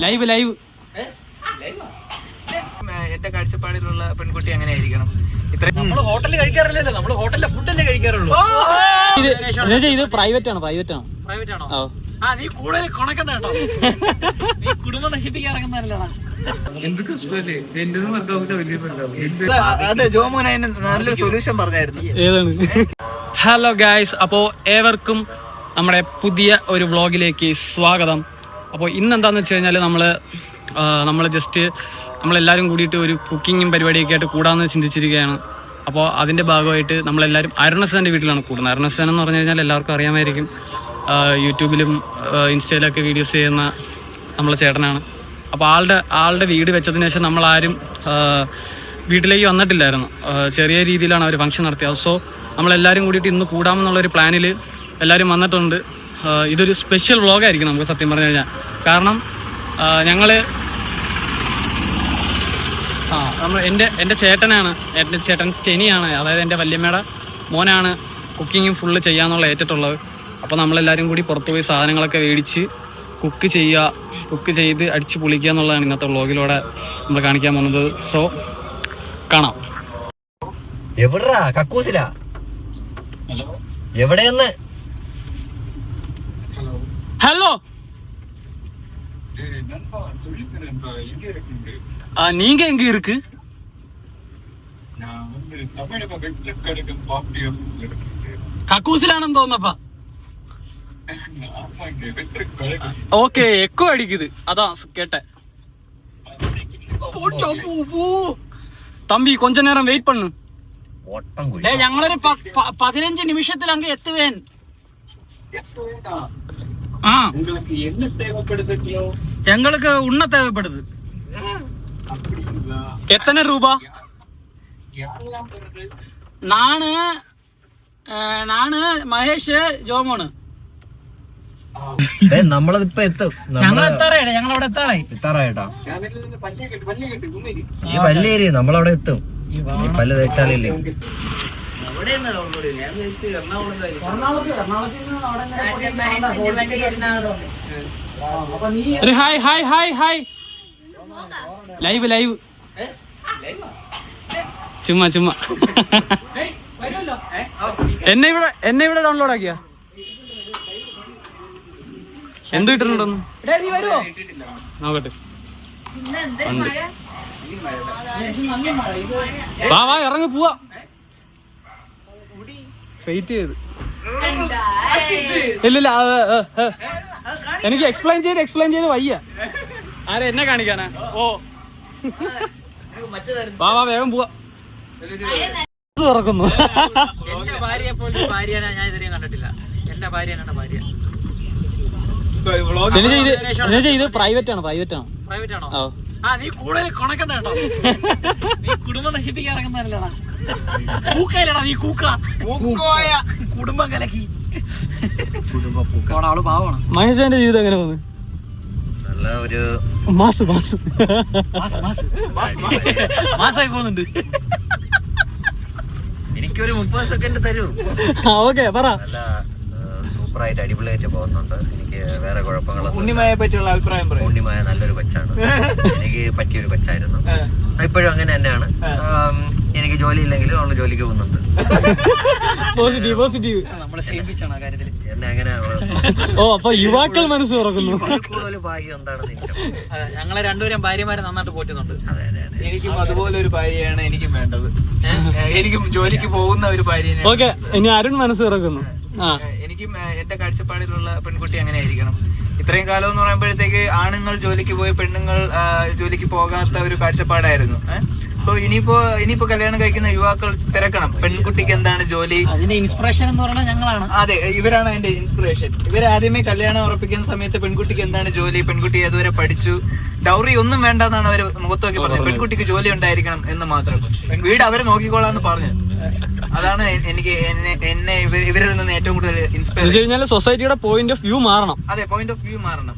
Live live എന്റെ കാഴ്ചപ്പാടിലുള്ള പെൺകുട്ടി അങ്ങനെ ആയിരിക്കണം. നമ്മള് ഹോട്ടലിൽ കഴിക്കാറില്ലല്ലോ, നമ്മള് ഹോട്ടലിലെ ഫുഡല്ലേ കഴിക്കാറുള്ളൂ. ഇത് പ്രൈവറ്റ് ആണ്. പ്രൈവറ്റ് ആണോ? നീ കൂടുതൽ കൊണക്കണ്ട കേട്ടോ, നീ കുടുംബം നശിപ്പിക്കാൻ ഇറങ്ങുന്നതല്ലടാ. എന്ത് കഷ്ടല്ലേ, അതെ ജോമോൻ അതിന് നല്ലൊരു സൊല്യൂഷൻ പറഞ്ഞായിരുന്നു. ഏതാണ്? ഹലോ ഗായ്സ്, അപ്പോൾ ഏവർക്കും നമ്മുടെ പുതിയ ഒരു വ്ളോഗിലേക്ക് സ്വാഗതം. അപ്പോൾ ഇന്നെന്താണെന്ന് വെച്ച് കഴിഞ്ഞാൽ നമ്മൾ ജസ്റ്റ് നമ്മളെല്ലാവരും കൂടിയിട്ട് ഒരു കുക്കിങ്ങും പരിപാടിയൊക്കെ ആയിട്ട് കൂടാമെന്ന് ചിന്തിച്ചിരിക്കുകയാണ്. അപ്പോൾ അതിൻ്റെ ഭാഗമായിട്ട് നമ്മളെല്ലാവരും അരുണസേൻ്റെ വീട്ടിലാണ് കൂടുന്നത്. അരുണസേൻ എന്ന് പറഞ്ഞു കഴിഞ്ഞാൽ എല്ലാവർക്കും അറിയാമായിരിക്കും, യൂട്യൂബിലും ഇൻസ്റ്റയിലൊക്കെ വീഡിയോസ് ചെയ്യുന്ന നമ്മളെ ചേട്ടനാണ്. അപ്പോൾ ആളുടെ വീട് വെച്ചതിന് ശേഷം നമ്മളാരും വീട്ടിലേക്ക് വന്നിട്ടില്ലായിരുന്നു. ചെറിയ രീതിയിലാണ് അവർ ഫംഗ്ഷൻ നടത്തിയത്. സോ നമ്മളെല്ലാവരും കൂടിയിട്ട് ഇന്ന് കൂടാമെന്നുള്ളൊരു പ്ലാനിൽ എല്ലാവരും വന്നിട്ടുണ്ട്. ഇതൊരു സ്പെഷ്യൽ വ്ളോഗായിരിക്കും നമുക്ക് സത്യം പറഞ്ഞു കഴിഞ്ഞാൽ. കാരണം ഞങ്ങൾ എൻ്റെ ചേട്ടനാണ്, എൻ്റെ ചേട്ടൻ സ്റ്റെനിയാണ്, അതായത് എൻ്റെ വല്യമ്മയുടെ മോനാണ് കുക്കിങ്ങും ഫുള്ള് ചെയ്യാന്നുള്ള ഏറ്റിട്ടുള്ളത്. അപ്പോൾ നമ്മളെല്ലാവരും കൂടി പുറത്തു പോയി സാധനങ്ങളൊക്കെ മേടിച്ച് കുക്ക് ചെയ്ത് അടിച്ച് പൊളിക്കുക എന്നുള്ളതാണ് ഇന്നത്തെ വ്ളോഗിലൂടെ നമ്മൾ കാണിക്കാൻ പോകുന്നത്. സോ കാണാം. എവിടാ കക്കൂസിലാ? എവിടെയെന്ന്? ഹലോ, நீங்க எங்க இருக்கு? കക്കൂസിലാണെന്ന് തോന്നപ്പാ. ഓക്കെ, എക്കോ അടിക്കുത്, അതാ കേട്ട. തമ്പി കൊഞ്ച നേരം വെയിറ്റ് പണ്ണു. ഞങ്ങളൊരു 15 നിമിഷത്തിൽ അങ്ങ് എത്തുവേൻ. எங்களுக்கு உண்ண தேவைப்படுது. எத்தனை ரூபா? நானு മഹേഷ്, ജോമോണ്. നമ്മളതിപ്പോ എത്തും. ഞങ്ങളവിടെ എത്താറായിട്ടാ. ഈ വലിയ ഏരിയ നമ്മളവിടെ എത്തും. പല്ല് തേച്ചാലില്ലേ? Hi hi hi hi. Live live ചുമ്മാ എന്നെ ഇവിടെ ഡൗൺലോഡ് ആക്കിയാ എന്ത് കിട്ടുന്നുണ്ടെന്ന് നോക്കട്ടെ. വാ ഇറങ്ങി പോവാ. സ്ട്രെയിറ്റ് ചെയ്ത് ഇല്ലില്ല, എനിക്ക് എക്സ്പ്ലെയിൻ ചെയ്ത് വയ്യ. ആരെ എന്നെ കാണിക്കാനാ? ഓ വാ വേഗം പോവാ. തുറക്കുന്നു. എന്റെ ഭാര്യയെ പോലും ഭാര്യനെ ഞാൻ ഇതുവരെയും കണ്ടിട്ടില്ല. എന്റെ ഭാര്യ ഭാര്യ. ഇത് പ്രൈവറ്റ് ആണോ? നീ കൂടുതൽ കൊണക്കണ്ട കേട്ടോ, നീ കുടുംബം നശിപ്പിക്കാൻ ഇറങ്ങുന്നതല്ലടാ. നീ കുടുംബം കലക്കി. അവള് പാവമാണ്. മഹേഷന്റെ ജീവിതം എങ്ങനെ വന്നു? നല്ല ഒരു മാസായി പോകുന്നുണ്ട്. എനിക്കൊരു 30 സെക്കൻഡ് തരൂ. ഓക്കെ പറ. നല്ല സൂപ്പറായിട്ട് അടിപൊളിയായിട്ട് പോകുന്നുണ്ട്. എനിക്ക് വേറെ കുഴപ്പങ്ങളൊന്നും. ഉണ്ണിമയെ പറ്റിയുള്ള അഭിപ്രായം പറയും. ഉണ്ണിമായ നല്ലൊരു കൊച്ചാണ്, എനിക്ക് പറ്റിയൊരു കൊച്ചായിരുന്നു. ഇപ്പോഴും അങ്ങനെ തന്നെയാണ്. എനിക്ക് ജോലി ഇല്ലെങ്കിലും അവള് ജോലിക്ക് പോകുന്നുണ്ട്. പോസിറ്റീവ്. നമ്മളെ സേവിച്ചാണ് ആ കാര്യത്തിൽ. എന്നെ അങ്ങനെ അപ്പൊ യുവാക്കൾ മനസ്സ് തുറക്കുന്നു. കൂടുതൽ ഭാഗ്യം എന്താണെന്ന് എനിക്ക്. ഞങ്ങളെ രണ്ടുപേരും ഭാര്യമാരെ നന്നായിട്ട് പോറ്റുന്നുണ്ട്. അതെ. എനിക്കും അതുപോലെ ഒരു ഭാര്യയാണ് എനിക്കും വേണ്ടത്. എനിക്കും ജോലിക്ക് പോകുന്ന ഒരു ഭാര്യനെ. ഓക്കെ, ഇനി അരുൺ മനസ്സ് തുറക്കുന്നു. എനിക്കും എന്റെ കാഴ്ചപ്പാടിലുള്ള പെൺകുട്ടി അങ്ങനെ ആയിരിക്കണം. ഇത്രയും കാലം എന്ന് പറയുമ്പോഴത്തേക്ക് ആണുങ്ങൾ ജോലിക്ക് പോയി പെണ്ണുങ്ങൾ ജോലിക്ക് പോകാത്ത ഒരു കാഴ്ചപ്പാടായിരുന്നു. സോ ഇനിയിപ്പോ കല്യാണം കഴിക്കുന്ന യുവാക്കൾ തിരക്കണം പെൺകുട്ടിക്ക് എന്താണ് ജോലി. അതിന്റെ ഇൻസ്പിറേഷൻ എന്ന് പറഞ്ഞാൽ ഞങ്ങളാണ്. അതെ, ഇവരാണ് അതിന്റെ ഇൻസ്പിറേഷൻ. ഇവരാദ്യമേ കല്യാണം ഉറപ്പിക്കുന്ന സമയത്ത് പെൺകുട്ടിക്ക് എന്താണ് ജോലി, പെൺകുട്ടി ഏതുവരെ പഠിച്ചു, ഡൗറി ഒന്നും വേണ്ടെന്നാണ് അവർ മുഖത്ത് നോക്കി പറഞ്ഞത്. പെൺകുട്ടിക്ക് ജോലി ഉണ്ടായിരിക്കണം എന്ന് മാത്രം. വീട് അവരെ നോക്കിക്കോളാന്ന് പറഞ്ഞു. അതാണ് എന്നെ ഇവരിൽ നിന്ന് ഏറ്റവും കൂടുതൽ ഇൻസ്പയർ. സൊസൈറ്റിയുടെ പോയിന്റ് ഓഫ് വ്യൂ മാറണം. അതെ, പോയിന്റ് ഓഫ് വ്യൂ മാറണം.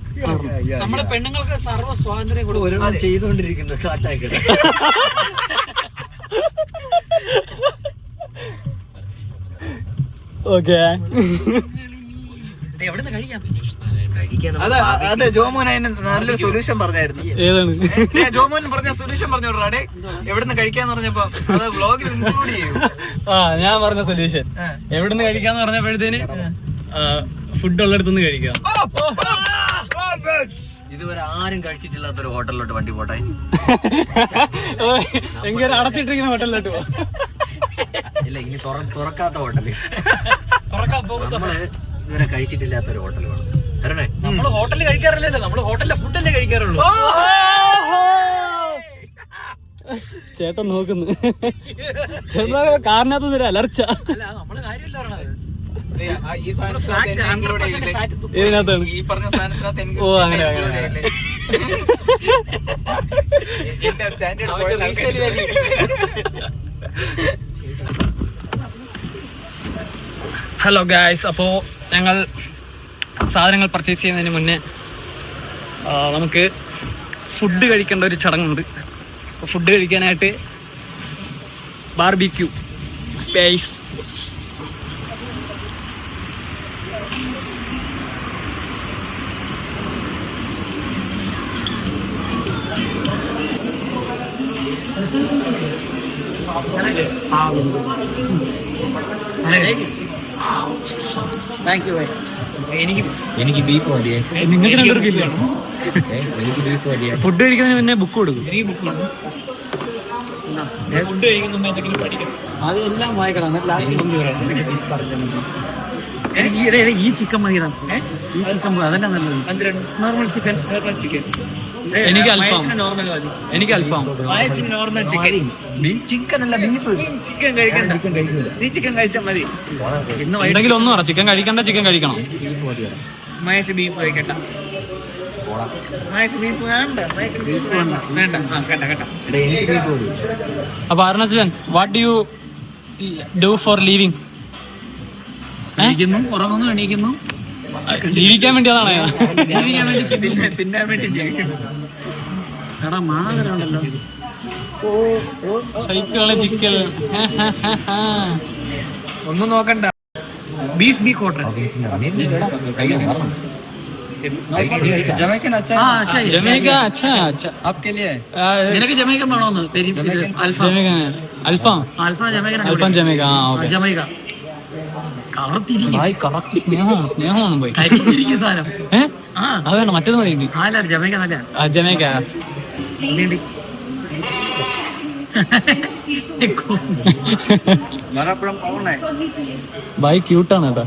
നമ്മുടെ പെണ്ണുങ്ങൾക്ക് സർവ്വ സ്വാതന്ത്ര്യം കൊടുക്കും. ചെയ്തുകൊണ്ടിരിക്കുന്നു കാട്ടാക്കട്ടെ. ഓക്കെ, എവിടുന്ന് കഴിക്കാം? അതെ ജോമോൻ അതിന് നല്ലൊരു സൊല്യൂഷൻ പറഞ്ഞായിരുന്നു. ഏതാണ്? ജോമോൻ പറഞ്ഞ സൊല്യൂഷൻ പറഞ്ഞു വിടാടെ എവിടുന്ന് കഴിക്കാന്ന് പറഞ്ഞപ്പോ അത് വ്ളോഗിൽ ഇൻക്ലൂഡ് ചെയ്യും. ഞാൻ പറഞ്ഞ സൊല്യൂഷൻ എവിടുന്ന് കഴിക്കാന്ന് പറഞ്ഞപ്പോഴത്തേന് ഫുഡ് ഉള്ളിടത്തുനിന്ന് കഴിക്കാം. ഇതുവരെ ആരും കഴിച്ചിട്ടില്ലാത്തൊരു ഹോട്ടലിലോട്ട് വണ്ടി പോട്ടെ. എങ്ങനെ അടച്ചിട്ടിരിക്കുന്ന ഹോട്ടലിലോട്ട് പോ. ഇല്ല, ഇനി തുറക്കാത്ത ഹോട്ടല്. നമ്മള് ഇതുവരെ കഴിച്ചിട്ടില്ലാത്തൊരു ഹോട്ടൽ വേണം. വരണേ. നമ്മള് ഹോട്ടലിൽ കഴിക്കാറില്ലല്ലോ, നമ്മള് ഹോട്ടലിലെ ഫുഡല്ലേ കഴിക്കാറുള്ളൂ. ചേട്ടൻ നോക്കുന്നു. ചേട്ടാ കാറിനകത്ത് അലർച്ച. ഇതിനകത്താണ്. ഈ പറഞ്ഞ സാധനത്തിനകത്ത് ഓ അങ്ങനെ അങ്ങനെ. ഹലോ ഗായ്സ്, അപ്പോൾ ഞങ്ങൾ സാധനങ്ങൾ പർച്ചേസ് ചെയ്യുന്നതിന് മുന്നേ നമുക്ക് ഫുഡ് കഴിക്കേണ്ട ഒരു ചടങ്ങുണ്ട്. അപ്പോൾ ഫുഡ് കഴിക്കാനായിട്ട് ബാർബിക്യൂ സ്പേസ് എനിക്ക് ബീഫ് മതിയേ. നിങ്ങൾക്ക് രണ്ടുപേർക്കില്ല. എനിക്ക് ബീഫ് മതിയേ. ഫുഡ് കഴിക്കുന്നതിന് മുന്നേ ബുക്ക് കൊടുക്കും. ഫുഡ് കഴിക്കുന്ന മുമ്പ് എന്തെങ്കിലും പഠിക്കണം. അതെല്ലാം വായിക്കണം. ഈ ചിക്കൻ മതിയാണ്. ഈ ചിക്കൻ അതല്ല നല്ലത്. Normal chicken. എനിക്ക് അൽഫാം. എനിക്ക് അൽഫാം. Normal chicken. ചിക്കൻ അല്ല, ബീഫ്. ചിക്കൻ കഴിക്കണ്ട. നീ ചിക്കൻ കഴിച്ചാൽ മതി. എന്തെങ്കിലും ഒന്നും പറ. ചിക്കൻ കഴിക്കണ്ട, ചിക്കൻ കഴിക്കണം. മഹേഷ് ബീഫ് കഴിക്കണ്ട. മഹേഷ് ബീഫ് വേണ്ട. ബീഫ് വേണ്ട. കേട്ട. അപ്പൊ Arunachalan, what do you do for living? ഉറങ്ങുന്നു, എണീക്കുന്നു. ജീവിക്കാൻ വേണ്ടി അതാണ്. ജീവിക്കാൻ വേണ്ടി, തിന്നാൻ വേണ്ടി ജീവിക്കുന്നു. എടാ മാതരാണല്ലോ. സൈക്കിള് ചിക്കൽ ഒന്നും നോക്കണ്ട. Beef beef order. ജമൈക്കൻ അച്ഛാ. ജമൈക്ക അച്ഛാ അച്ഛാ आपके लिए. നിനക്ക് ജമൈക്കൻ വേണോന്ന്? അൽഫാം. അൽഫാം ജമൈക്ക. ഓക്കെ. ജമൈക്ക സ്നേഹമാണ് പോയി. അത് വേണം, മറ്റേത് മതി. ജമൈക്ക ഭായ് ക്യൂട്ടാണ് കേട്ടോ.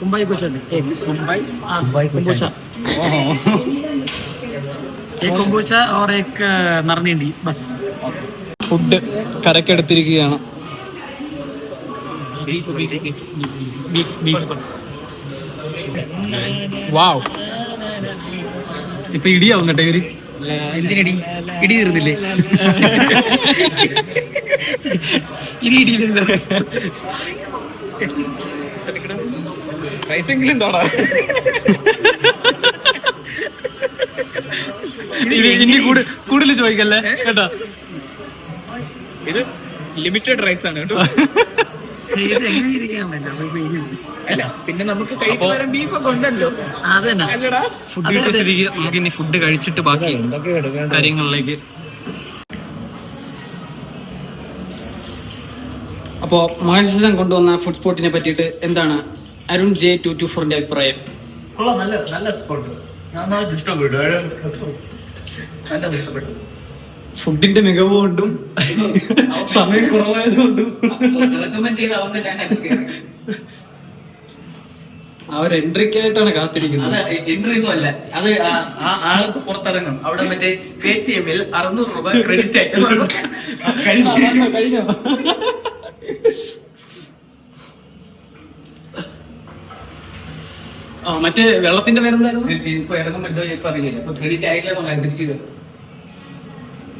कुंबई कुछ एक कुंबई एक कुंबूचा और एक नरनींडी बस. ഫുഡ് കരക്കെടുത്തിരിക്കുകയാണ്. വാവ്. ഇപ്പൊ ഇടിയാവും കേട്ടോ ഇവര്. എന്തിനടി? ഇടി തീർന്നില്ലേ? ഇനി ഇടിയില്ലല്ലോ. പൈസെങ്കിലും തോടാ. ഇനി കൂടുതൽ ചോദിക്കല്ലേ കേട്ടോ. ഇത് ലിമിറ്റഡ് റൈസ് ആണ് കേട്ടോ. അല്ല പിന്നെ നമുക്ക് കഴിക്കാൻ ബീഫൊക്കെ ഉണ്ടല്ലോ. അതന്നെ ഫുഡ് കിട്ടിയ സ്ഥിതിക്ക് നമുക്ക് ഇനി ഫുഡ് കഴിച്ചിട്ട് ബാക്കി കാര്യങ്ങളിലേക്ക്. അപ്പോൾ മഹേഷ് കൊണ്ടുവന്ന ഫുഡ് സ്പോട്ടിനെ പറ്റിയിട്ട് എന്താണ് അരുൺ J224ന്റെ അഭിപ്രായം? നല്ല സ്പോട്ട്. നല്ല ഇഷ്ടപ്പെട്ടു. ഫുഡിന്റെ മികവ് കൊണ്ടും സമയം കുറവായതുകൊണ്ടും അവർ എൻട്രിക്കായിട്ടാണ് കാത്തിരിക്കുന്നത്. എൻട്രി ഒന്നും അല്ല, അത് ആൾക്ക് പുറത്തിറങ്ങും. അവിടെ മറ്റേ പേടിഎമ്മിൽ 600 രൂപ ക്രെഡിറ്റ് കഴിഞ്ഞോ? മറ്റേ വെള്ളത്തിന്റെ പേരെന്തായിരുന്നു? ഇപ്പൊ ഇറങ്ങുമ്പോഴത്തോ ഇപ്പൊ അറിയില്ല. ഇപ്പൊ ക്രെഡിറ്റ് ആയില്ല, തിരിച്ചു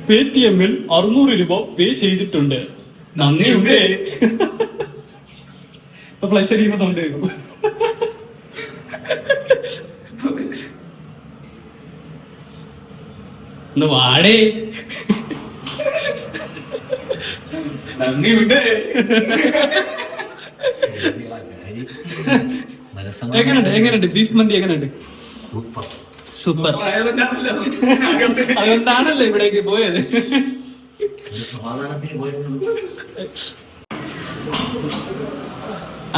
പേടിഎമ്മിൽ 600 രൂപ പേ ചെയ്തിട്ടുണ്ട്, നന്ദിയുണ്ട്. ഇപ്പൊ ഫ്ലഷ് അടിയുമ്പോ സൗണ്ട് കേൾക്കും. ഒന്ന് വാടേ. എങ്ങനെയുണ്ട് ബീഫ് മന്തി? എങ്ങനെയുണ്ട്? സൂപ്പർ. അതുകൊണ്ടാണല്ലോ ഇവിടേക്ക് പോയത്.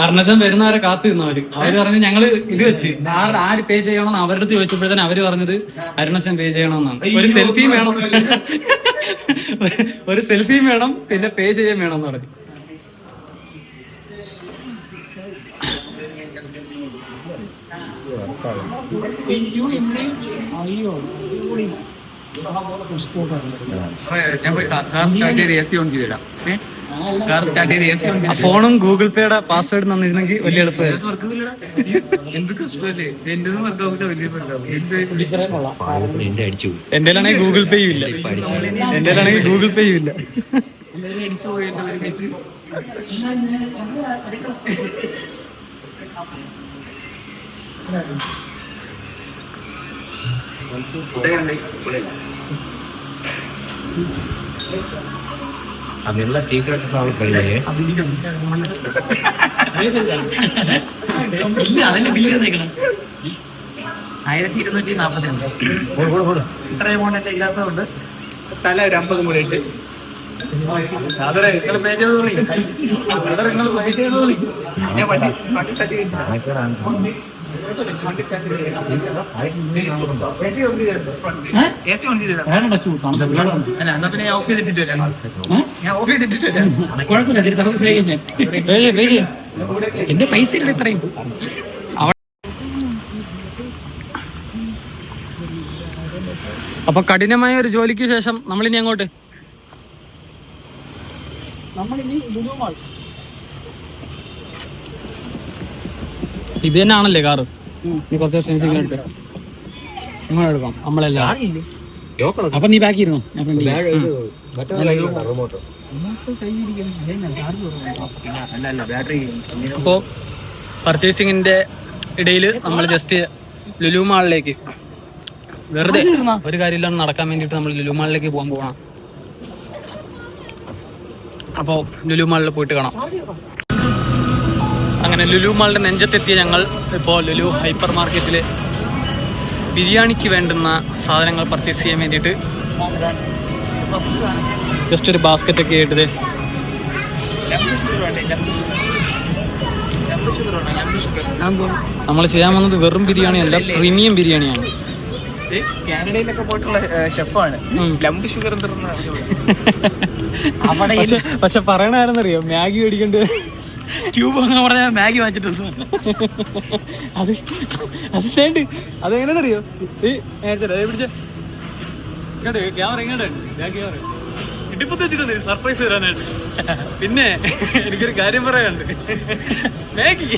അർണച്ചൻ വരുന്നവരെ കാത്തു നിന്നവര്. അവര് പറഞ്ഞു ഞങ്ങള് ഇത് വെച്ച് ആര് പേ ചെയ്യണമെന്ന് അവരുടെ അടുത്ത് ചോദിച്ചപ്പോഴത്തേന് അവര് പറഞ്ഞത് അരുണച്ചൻ പേ ചെയ്യണമെന്നാണ്. ഒരു സെൽഫിയും വേണം, ഒരു സെൽഫിയും വേണം, പിന്നെ പേ ചെയ്യാൻ വേണമെന്ന് പറഞ്ഞു. ഞാൻ പോയി കാർ സ്റ്റാർട്ട് ചെയ്ത് AC ഓൺ ചെയ്തിടാം. കാർ സ്റ്റാർട്ട് ചെയ്ത് AC ഓൺ ചെയ്ത് ഫോണും ഗൂഗിൾ പേയുടെ പാസ്വേഡ് തന്നിരുന്നെങ്കിൽ വലിയ എളുപ്പമായിരുന്നു. എന്ത് കഷ്ടമല്ലേ, എന്റെ ആണെങ്കിൽ ഗൂഗിൾ പേയും ഇല്ല. എന്റെ ആണെങ്കിൽ ഗൂഗിൾ പേയും ഇല്ല. ಅದೆಲ್ಲ ಟೀಕಟ್ ಕಳ್ಳಿ അതല്ലേ ബില്ല് 1242 ഇത്ര എമൗണ്ട് ഇല്ലാത്തതുകൊണ്ട് തല ഒരു 50 കൂടെ ഇട്ട് അതേ നിങ്ങൾ പേ ചെയ്തോളി. നിങ്ങൾ പേ ചെയ്തോളി. ഞാൻ വണ്ടി എന്നാ പിന്നെ ഞാൻ ഓഫ് ചെയ്തിട്ട് വരാം. എന്റെ പൈസ ഇല്ല ഇത്രയും. അപ്പൊ കഠിനമായ ഒരു ജോലിക്ക് ശേഷം നമ്മളിനി അങ്ങോട്ട് ഇത് തന്നെ ആണല്ലേ കാറ്? കുറച്ച് ഇങ്ങോട്ട് എടുക്കാം നമ്മളെല്ലാം. അപ്പൊ നീ ബാക്കി ഇരുന്നോ, ഞാൻ അപ്പോ പർച്ചേസിങ്ങിന്റെ ഇടയിൽ നമ്മൾ ജസ്റ്റ് ലുലു മാളിലേക്ക് വെറുതെ ഒരു കാര്യമില്ലാണ്ട് നടക്കാൻ വേണ്ടിയിട്ട് നമ്മൾ ലുലു മാളിലേക്ക് പോകണം. അപ്പോൾ ലുലു മാളിൽ പോയിട്ട് കാണാം. അങ്ങനെ ലുലു മാളിന്റെ നെഞ്ചത്തെത്തിയ ഞങ്ങൾ ഇപ്പോൾ ലുലു ഹൈപ്പർ മാർക്കറ്റിൽ ബിരിയാണിക്ക് വേണ്ടുന്ന സാധനങ്ങൾ പർച്ചേസ് ചെയ്യാൻ വേണ്ടിയിട്ട് ജസ്റ്റ് ഒരു ബാസ്ക്കറ്റ് ഒക്കെ ആയിട്ട് നമ്മൾ ചെയ്യാൻ വന്നത് വെറും ബിരിയാണിയല്ല, പ്രീമിയം ബിരിയാണിയാണ്. കാനഡയിലൊക്കെ പോയിട്ടുള്ള ഷെഫാണ്. ലംബ് ഷുഗർ പക്ഷെ പറയണാരെന്നറിയോ, മാഗി മേടിക്കണ്ട് ക്യൂബ് അങ്ങനെ പറഞ്ഞാൽ മാഗി വാങ്ങിച്ചിട്ടുണ്ട്. അത് വേണ്ട, അതെങ്ങനെയാണെന്നറിയോ, പിടിച്ച ക്യാമറ ഇങ്ങോട്ട് ഇടിപ്പത്ത് വെച്ചിട്ടുണ്ട് സർപ്രൈസ് തരാനായിട്ട്. പിന്നെ എനിക്കൊരു കാര്യം പറയാനുണ്ട്, മാഗി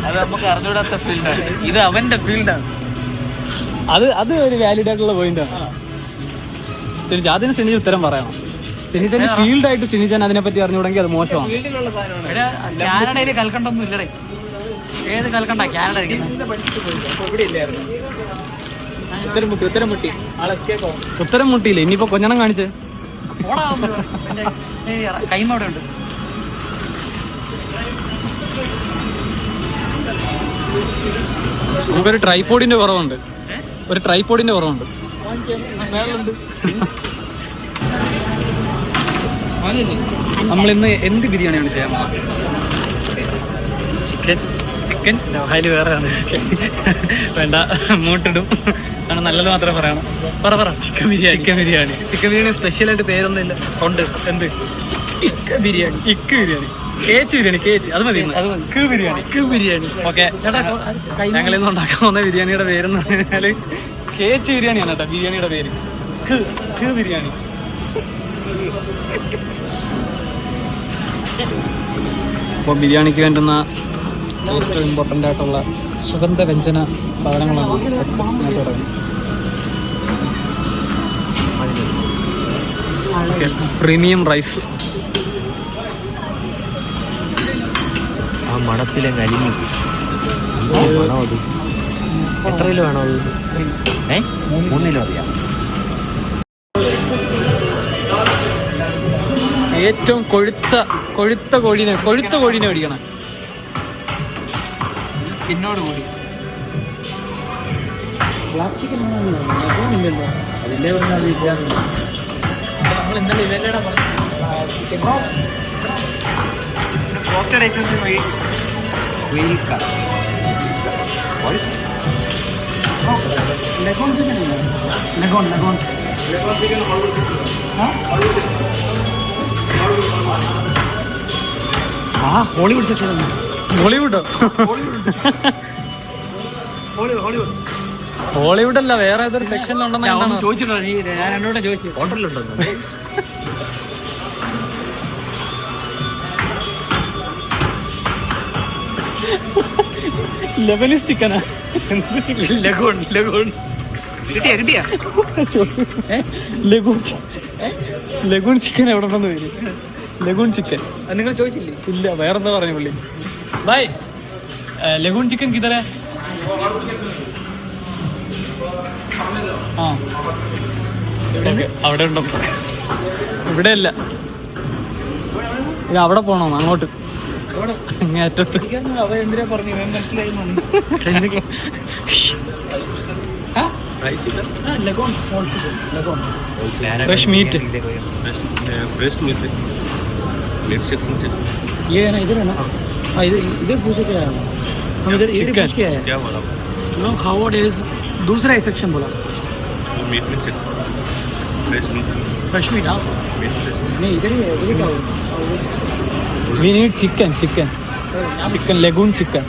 അത് നമുക്ക് അറിഞ്ഞൂടാത്ത ഫീൽഡാണ്. ഇത് അവന്റെ ഫീൽഡാണ്. അത് ഒരു വാലിഡ് ആയിട്ടുള്ള പോയിന്റാണ്. അതിന് ക്ഷണിച്ച് ഉത്തരം പറയണം. ക്ഷണിച്ചാൽ ഫീൽഡായിട്ട് ക്ഷണിച്ചാൽ അതിനെ പറ്റി അറിഞ്ഞുകൂടെങ്കിൽ അത് മോശമാണ്. കാനഡയില് കൽക്കണ്ടൊന്നും ഇല്ലടേ. ഏത് കൽക്കണ്ട കാനഡ ഉത്തരം മുട്ടിയില്ലേ? ഇനിയിപ്പോ കൊഞ്ഞണം കാണിച്ചേ കൈമവിടെ ഉണ്ട്. നമുക്കൊരു ട്രൈപോഡിന്റെ കുറവുണ്ട്. നമ്മളിന്ന് എന്ത് ബിരിയാണിയാണ് ചെയ്യാൻ പോകുന്നത്? ചിക്കൻ അതിൽ വേറെ ആണ്. ചിക്കൻ വേണ്ട, മൂട്ടിടും. കാരണം നല്ലത് മാത്രമേ പറയണം. പറ ചിക്കൻ ബിരിയാണി സ്പെഷ്യലായിട്ട് പേരൊന്നുമില്ല. ഉണ്ട്. എന്ത്? ഇക്ക് ബിരിയാണി. കേച്ച് അത് മതി. ബിരിയാണി ഓക്കെ. ഞങ്ങളിന്ന് ഉണ്ടാക്കാൻ പോകുന്ന ബിരിയാണിയുടെ പേരെന്ന് പറഞ്ഞാൽ കേച്ച് ബിരിയാണിയാണ് കേട്ടോ. ബിരിയാണിയുടെ പേര് ബിരിയാണി. അപ്പോൾ ബിരിയാണിക്ക് വേണ്ടുന്ന ഏറ്റവും ഇമ്പോർട്ടൻ്റ് ആയിട്ടുള്ള സുഗന്ധ വ്യഞ്ജന സാധനങ്ങളാണ് പ്രീമിയം റൈസ്. ആ മണത്തിലെ അലിഞ്ഞു. എത്ര കിലോ വേണോ അത്? മൂന്നിലും അറിയാം. ഏറ്റവും കൊഴുത്ത കോഴീനെ മേടിക്കണം. സ്കിന്നോട് കൂടി ബ്ലാക്ക് ചിക്കൻ ഇല്ലല്ലോ, അതില്ലേ പറഞ്ഞാൽ നമ്മൾ ഇന്നലെ ഇതല്ലേടാ ഫ്രോസ്റ്റഡ് ഐറ്റംസ് ലഗോൺ ചിക്കൻ ഇല്ല. Leghorn Hollywood section. ബോളിവുഡോ? ഹോളിവുഡ് അല്ല, വേറെ ഏതൊരു സെക്ഷനിലുണ്ടെന്ന് ചോദിച്ചിട്ടോ? ഞാൻ എന്നോട് ചോദിച്ചു. ഹോട്ടലിലുണ്ടെന്ന്. ലെബനീസ് ചിക്കനാ? ലഗോൺ കിട്ടിയാ ലഗൂൺ ചിക്കൻ എവിടെ ഉണ്ടെന്ന് വരും? ലഗൂൺ ചിക്കൻ നിങ്ങൾ ചോദിച്ചില്ലേ? ഇല്ല, വേറെന്താ പറഞ്ഞു പുള്ളി. ബൈ, ലഗൂൺ ചിക്കൻ കിതറ? ആ, അവിടെ ഉണ്ടോ? ഇവിടെ അല്ല, ഇത് അവിടെ പോണോ? അങ്ങോട്ട് അങ്ങേറ്റത്ത്. അവ എന്തിനാ പറഞ്ഞു? മനസ്സിലായിരുന്നു. फ्रेश मीट ये है ना, इधर है ना? हाँ, इधर पूछे क्या है? हम इधर पूछ के आए. नो हावर्ड इज दूसरा सेक्शन बोला. Fresh meat. हाँ नहीं, इधर ही है. इधर क्या होगा? We need chicken lagoon chicken.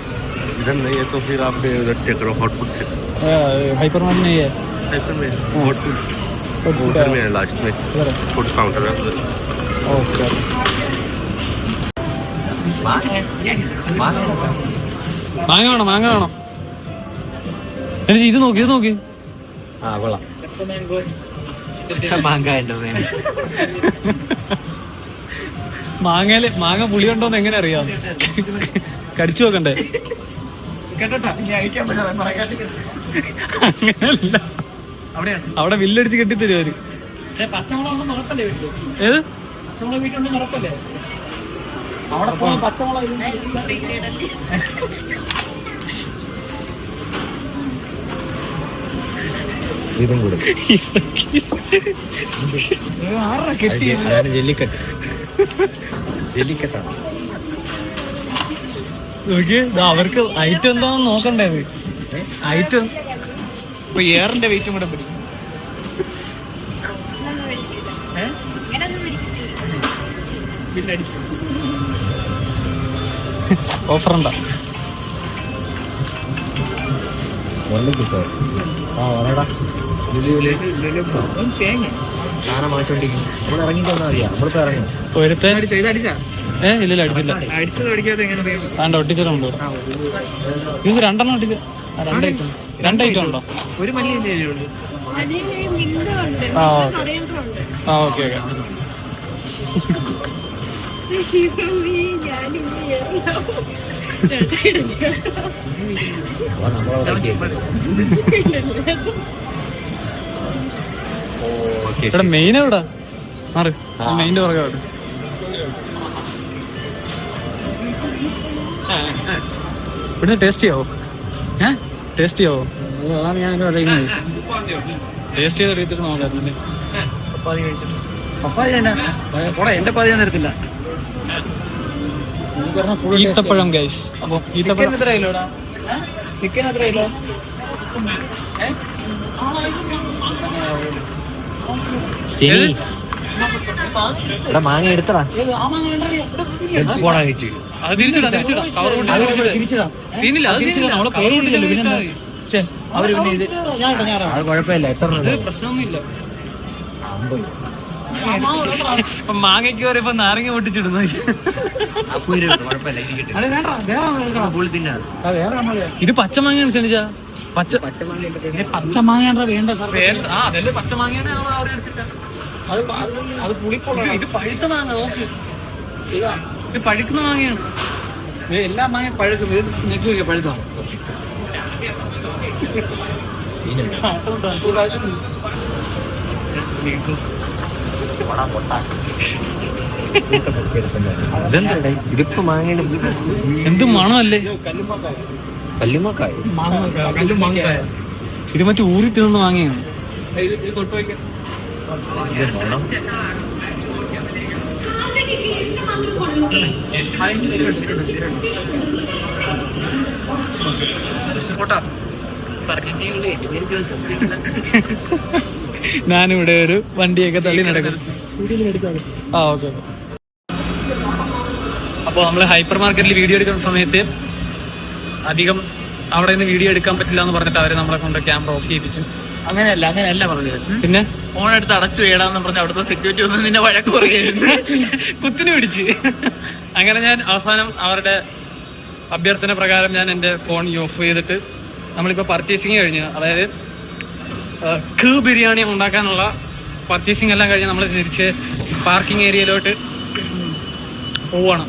इधर नहीं है तो फिर आप उधर चेक करो. हॉट फूड से हाइपर में नहीं है. हाइपर में हॉट फूड उधर में है, लास्ट में फूड काउंटर है उधर. ओके. മാങ്ങ വേണം. ഇത് നോക്കി. ആ കൊള്ളാം. മാങ്ങ പുളിയുണ്ടോന്ന് എങ്ങനെ അറിയാം? കടിച്ചു നോക്കണ്ടേ? അങ്ങനല്ല, അവിടെ വില്ലടിച്ച് കെട്ടിത്തരുവര്. പച്ചമുളക് ഉറപ്പല്ലേ വീട്ടിൽ? ഏത് പച്ചമുളക് വീട്ടിലുണ്ടെന്ന് ഉറപ്പല്ലേ? അവിടെ പച്ചമുളക് ഇതും കൂടെ ജെല്ലിക്കെട്ടാണ്. അവർക്ക് ഐറ്റം എന്താണെന്ന് നോക്കണ്ടേത്. ഐറ്റം ഇപ്പൊ എയറിന്റെ വെയിറ്റും കൂടെ പിടിക്കും. ഓഫർ ഉണ്ടോ? സാധനം വാങ്ങിച്ചോണ്ടിരിക്കും. നമ്മൾ ഇറങ്ങിയിട്ടൊന്നും അറിയാം. നമ്മളിപ്പോ ഇറങ്ങും. ഒരുത്തൻ ഇത് അടിച്ചാ? ഇല്ല, അടിച്ചില്ല. അടിച്ചത് അടിക്കാതെ എങ്ങനെ അറിയാം? താണ്ട ഒട്ടിച്ചിട്ടുണ്ട്. ഇത് രണ്ടെണ്ണം ഒട്ടിച്ച്. രണ്ട് ഐറ്റം ഉണ്ടോ? ഒരു മല്ലിയല്ലേ ഉള്ളൂ. ഓക്കെ. ഇവിടെ മെയിൻ എവിടാ? മാറ്, മെയിൻ്റെ പുറകെ. ഇവിടുന്ന് ടേസ്റ്റ് ചെയ്യാവോ? ടേസ്റ്റ് ചെയ്യാവോ? അതാണ് ഞാൻ അറിയുന്നത്. ടേസ്റ്റ് ചെയ്ത് അറിയത്തിട്ട് നോക്കാറുണ്ടല്ലേ? പപ്പായ എന്റെ പാതി ഞാൻ തരത്തില്ല. ഈത്തപ്പഴം ഗൈസ്. അപ്പൊ ഈത്തപ്പഴം എത്ര കിലോടാ? ചിക്കൻ എത്ര കിലോ? മാങ്ങ എടുത്തടാ. അത് തിരിച്ചിടാം. സീനില്ല, അത് കുഴപ്പമില്ല. എത്ര പ്രശ്നമൊന്നുമില്ല. മാങ്ങയ്ക്ക് പറയുമ്പോ നാരങ്ങ പൊട്ടിച്ചിടുന്നു. ഇത് പച്ചമാങ്ങയാണ് ക്ഷണിച്ചാ. പച്ചമാങ്ങ വേണ്ട സാർ. അതല്ലേ പച്ചമാങ്ങയാണ്. അത് പുളിപ്പുള്ള. ഇത് പഴുത്ത മാങ്ങ നോക്ക്. ഇത് പഴുക്കുന്ന മാങ്ങയാണ്. എല്ലാ മാങ്ങ പഴുക്കും. ഇത് നെച്ച് നോക്കിയാ പഴുത്താണ്. ഇതിപ്പോ മാങ്ങയുടെ എന്ത് മണമല്ലേ? കല്ലുമാക്കായ ഇത് മറ്റേ ഊരി തിന്നു വാങ്ങിയാണ്. ഞാനിവിടെ ഒരു വണ്ടിയൊക്കെ തള്ളി നടക്കും. ആ ഓക്കെ. അപ്പോൾ നമ്മൾ ഹൈപ്പർ മാർക്കറ്റിൽ വീഡിയോ എടുക്കുന്ന സമയത്ത് അധികം അവിടെ നിന്ന് വീഡിയോ എടുക്കാൻ പറ്റില്ല എന്ന് പറഞ്ഞിട്ട് അവര് നമ്മളെ കൊണ്ട് ക്യാമറ ഓഫ് ചെയ്യിപ്പിച്ചു. അങ്ങനെയല്ല പറഞ്ഞത്. പിന്നെ ഫോൺ എടുത്ത് അടച്ചു വേടാന്ന് പറഞ്ഞ അവിടുത്തെ സെക്യൂരിറ്റി ഒന്നും നിന്നെ വഴക്ക് പറയുകയായിരുന്നു. കുത്തിന് പിടിച്ച്. അങ്ങനെ ഞാൻ അവസാനം അവരുടെ അഭ്യർത്ഥന പ്രകാരം ഞാൻ എൻ്റെ ഫോൺ ഓഫ് ചെയ്തിട്ട് നമ്മളിപ്പോൾ പർച്ചേസിങ് കഴിഞ്ഞ്, അതായത് ബിരിയാണി ഉണ്ടാക്കാനുള്ള പർച്ചേസിങ് എല്ലാം കഴിഞ്ഞ് നമ്മൾ തിരിച്ച് പാർക്കിംഗ് ഏരിയയിലോട്ട് പോവാണ്.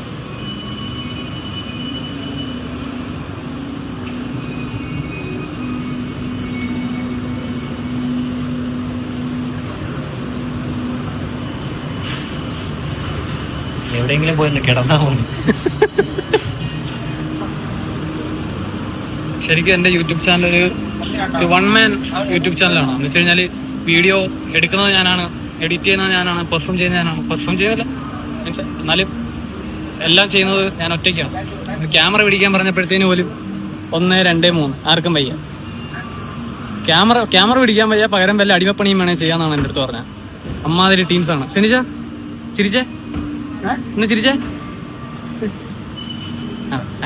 എവിടെയെങ്കിലും പോയി കിടന്നാ മതി. ശരിക്കും എൻ്റെ യൂട്യൂബ് ചാനൽ ഒരു വൺ മാൻ യൂട്യൂബ് ചാനലാണ്. എന്ന് വെച്ച് കഴിഞ്ഞാൽ വീഡിയോ എടുക്കുന്നത് ഞാനാണ്, എഡിറ്റ് ചെയ്യുന്നത് ഞാനാണ്, പെർഫോം ചെയ്യുന്നത് ഞാനാണ്. പെർഫോം ചെയ്യല്ല മീൻസ് എന്നാലും എല്ലാം ചെയ്യുന്നത് ഞാൻ ഒറ്റയ്ക്കാണ്. ക്യാമറ പിടിക്കാൻ പറഞ്ഞപ്പോഴത്തേന് പോലും 1, 2, 3 ആർക്കും വയ്യ. ക്യാമറ പിടിക്കാൻ വയ്യ, പകരം വല്ല അടിമപ്പണിയും വേണേൽ ചെയ്യാന്നാണ് എൻ്റെ അടുത്ത് പറഞ്ഞത്. അമ്മാതിരി ടീംസാണ്. സിനിച്ച ചിരിച്ചേ, ഇന്ന് ചിരിച്ചേ.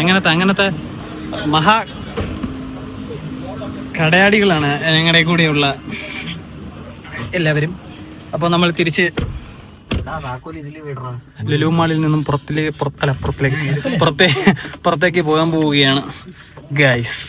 അങ്ങനത്തെ മഹാ കടയാടികളാണ് ഞങ്ങളുടെ കൂടെയുള്ള എല്ലാവരും. അപ്പോൾ നമ്മൾ തിരിച്ച് ലുലു മാളിൽ നിന്നും പുറത്തേക്ക് പോകാൻ പോവുകയാണ് ഗൈസ്.